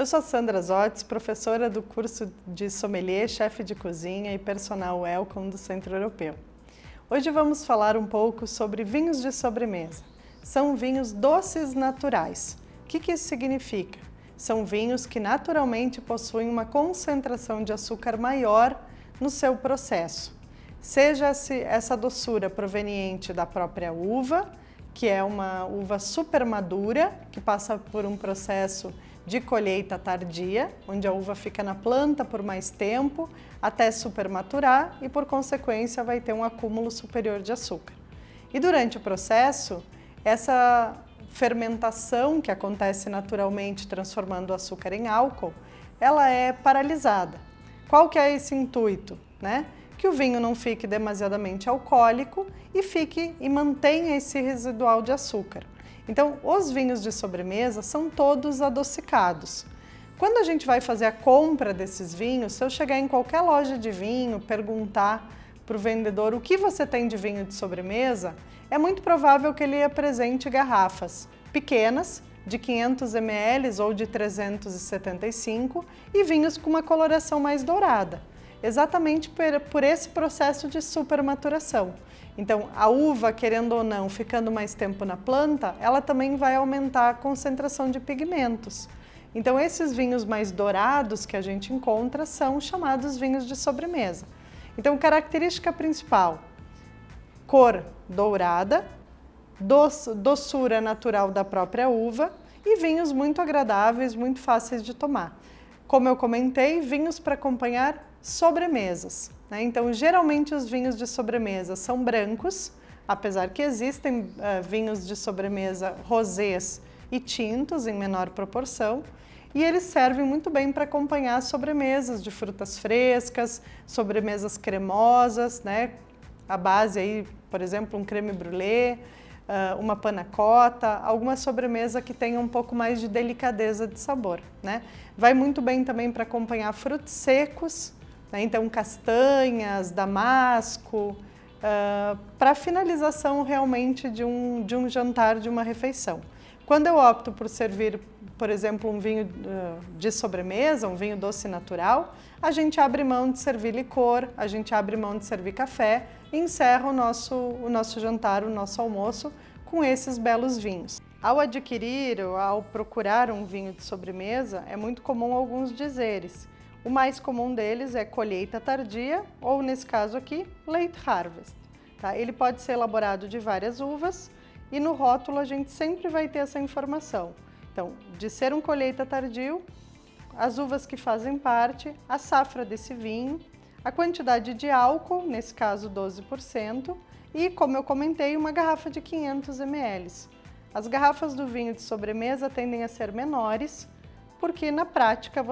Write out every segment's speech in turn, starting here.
Eu sou Sandra Zotz, professora do curso de sommelier, chefe de cozinha e personal welcome do Centro Europeu. Hoje vamos falar um pouco sobre vinhos de sobremesa. São vinhos doces naturais. O que isso significa? São vinhos que naturalmente possuem uma concentração de açúcar maior no seu processo. Seja essa doçura proveniente da própria uva, que é uma uva super madura, que passa por um processo de colheita tardia, onde a uva fica na planta por mais tempo, até supermaturar e, por consequência, vai ter um acúmulo superior de açúcar. E durante o processo, essa fermentação que acontece naturalmente, transformando o açúcar em álcool, ela é paralisada. Qual que é esse intuito, né? Que o vinho não fique demasiadamente alcoólico e mantenha esse residual de açúcar. Então, os vinhos de sobremesa são todos adocicados. Quando a gente vai fazer a compra desses vinhos, se eu chegar em qualquer loja de vinho, perguntar para o vendedor o que você tem de vinho de sobremesa, é muito provável que ele apresente garrafas pequenas, de 500 ml ou de 375, e vinhos com uma coloração mais dourada, exatamente por esse processo de supermaturação. Então, a uva, querendo ou não, ficando mais tempo na planta, ela também vai aumentar a concentração de pigmentos. Então, esses vinhos mais dourados que a gente encontra são chamados vinhos de sobremesa. Então, característica principal: cor dourada, doçura natural da própria uva e vinhos muito agradáveis, muito fáceis de tomar. Como eu comentei, vinhos para acompanhar sobremesas, né? Então, geralmente os vinhos de sobremesa são brancos, apesar que existem vinhos de sobremesa rosés e tintos em menor proporção, e eles servem muito bem para acompanhar sobremesas de frutas frescas, sobremesas cremosas, né? A base aí, por exemplo, um creme brulee, uma panna cotta, alguma sobremesa que tenha um pouco mais de delicadeza de sabor, né? Vai muito bem também para acompanhar frutos secos, né? Então castanhas, damasco, para finalização realmente de um jantar, de uma refeição. Quando eu opto por servir, por exemplo, um vinho de sobremesa, um vinho doce natural, a gente abre mão de servir licor, a gente abre mão de servir café e encerra o nosso jantar, o nosso almoço com esses belos vinhos. Ao adquirir ou ao procurar um vinho de sobremesa, é muito comum alguns dizeres. O mais comum deles é colheita tardia ou, nesse caso aqui, late harvest. Tá? Ele pode ser elaborado de várias uvas e no rótulo a gente sempre vai ter essa informação. Então, de ser um colheita tardio, as uvas que fazem parte, a safra desse vinho, a quantidade de álcool, nesse caso 12%, e, como eu comentei, uma garrafa de 500 ml. As garrafas do vinho de sobremesa tendem a ser menores, porque na prática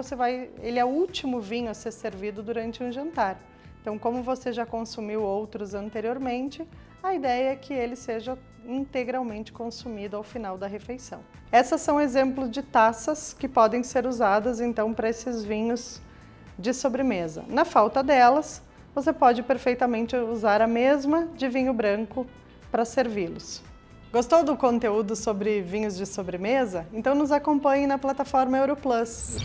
ele é o último vinho a ser servido durante um jantar. Então, como você já consumiu outros anteriormente, a ideia é que ele seja integralmente consumido ao final da refeição. Essas são exemplos de taças que podem ser usadas então para esses vinhos de sobremesa. Na falta delas, você pode perfeitamente usar a mesma de vinho branco para servi-los. Gostou do conteúdo sobre vinhos de sobremesa? Então nos acompanhe na plataforma Europlus.